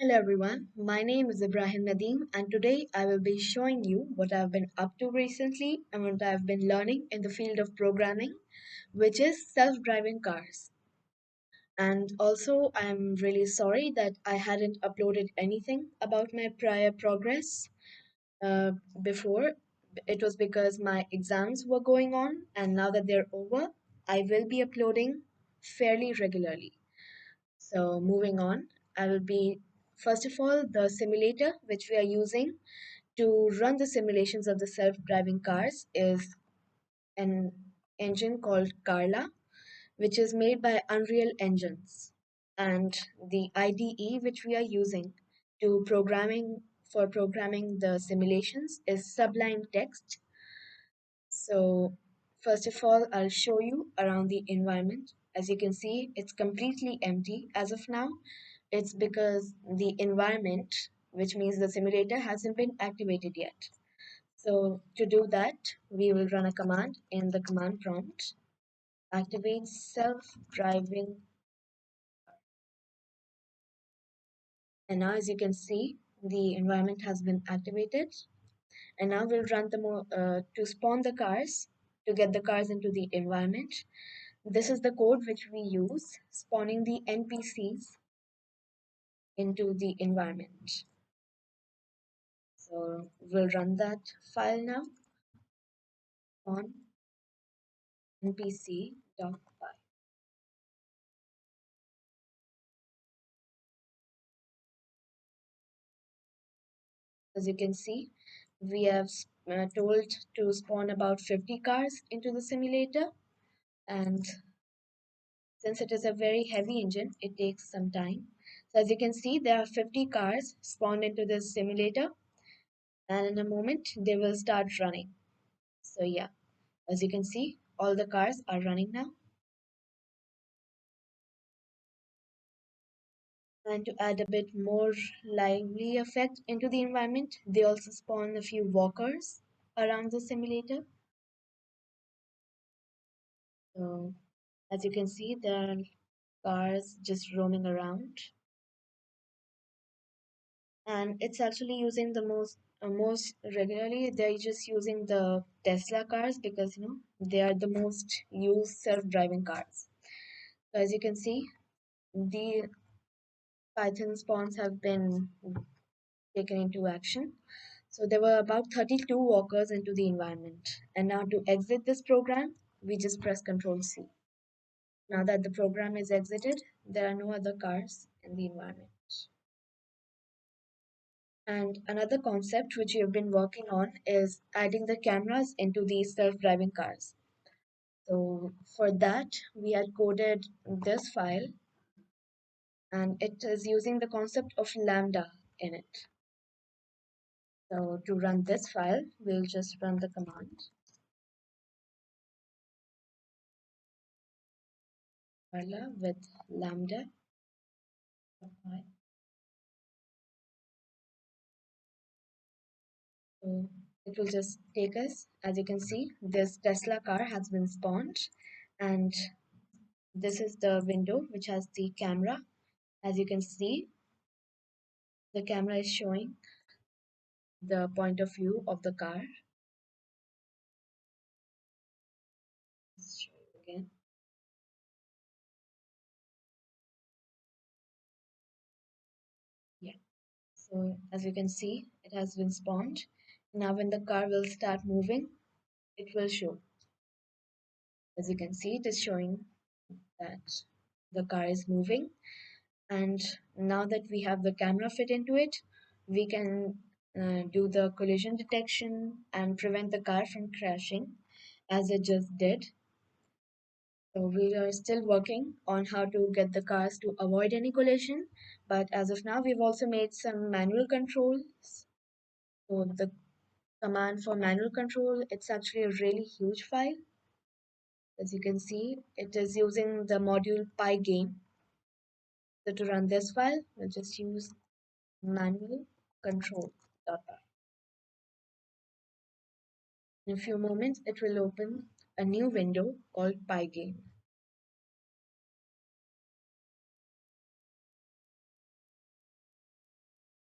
Hello everyone, my name is Ibrahim Nadeem and today I will be showing you what I've been up to recently and what I've been learning in the field of programming, which is self-driving cars. And also, I'm really sorry that I hadn't uploaded anything about my prior progress uh, before. It was because my exams were going on, and now that they're over, I will be uploading fairly regularly. So moving on, I will be first of all the simulator which we are using to run the simulations of the self-driving cars is an engine called Carla, which is made by Unreal Engines, and the IDE which we are using to programming the simulations is Sublime Text. So first of all, I'll show you around the environment. As you can see, it's completely empty as of now. It's because the environment, which means the simulator, hasn't been activated yet. So to do that, we will run a command in the command prompt, activate self-driving. And now as you can see, the environment has been activated. And now we'll run to spawn the cars, to get the cars into the environment. This is the code which we use, spawning the NPCs into the environment. So we'll run that file now on npc.py. As you can see, we have told to spawn about 50 cars into the simulator, and since it is a very heavy engine, it takes some time. So as you can see, there are 50 cars spawned into this simulator, and in a moment they will start running. So yeah, as you can see, all the cars are running now. And to add a bit more lively effect into the environment, they also spawn a few walkers around the simulator. So as you can see, there are cars just roaming around, and it's actually using the most regularly. They're just using the Tesla cars because they are the most used self-driving cars. So as you can see, the Python spawns have been taken into action. So there were about 32 walkers into the environment. And now to exit this program, we just press Ctrl C. Now that the program is exited, there are no other cars in the environment. And another concept which we have been working on is adding the cameras into these self-driving cars. So for that, we had coded this file, and it is using the concept of lambda in it. So to run this file, we'll just run the command carla with lambda. So it will just take us, as you can see, this Tesla car has been spawned, and this is the window which has the camera. As you can see, the camera is showing the point of view of the car. Let's show you again. Yeah. So as you can see, it has been spawned. Now when the car will start moving, it will show. As you can see, it is showing that the car is moving. And now that we have the camera fit into it, we can do the collision detection and prevent the car from crashing as it just did. So we are still working on how to get the cars to avoid any collision, but as of now we've also made some manual controls. So the command for manual control, it's actually a really huge file. As you can see, it is using the module pygame. So to run this file, we'll just use manual control.py. In a few moments, it will open a new window called Pygame.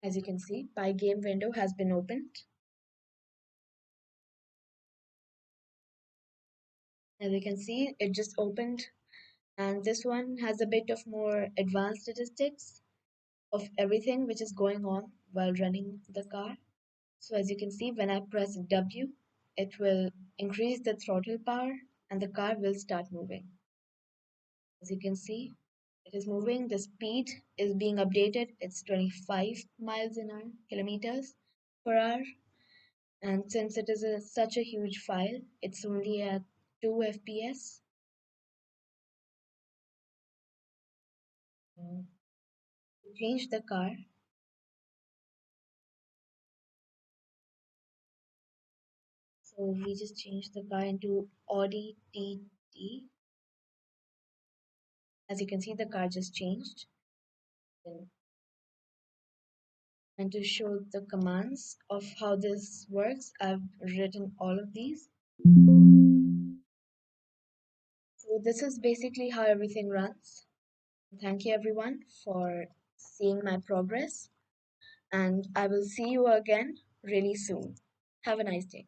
As you can see, my game window has been opened. As you can see, it just opened, and this one has a bit of more advanced statistics of everything which is going on while running the car. So as you can see, when I press W, it will increase the throttle power and the car will start moving. As you can see, it is moving. The speed is being updated. It's 25 miles an hour, kilometers per hour. And since it is such a huge file, it's only at 2 FPS. To change the car, so we just changed the car into Audi TT. As you can see, the car just changed. And to show the commands of how this works, I've written all of these. So this is basically how everything runs. Thank you everyone for seeing my progress, and I will see you again really soon. Have a nice day.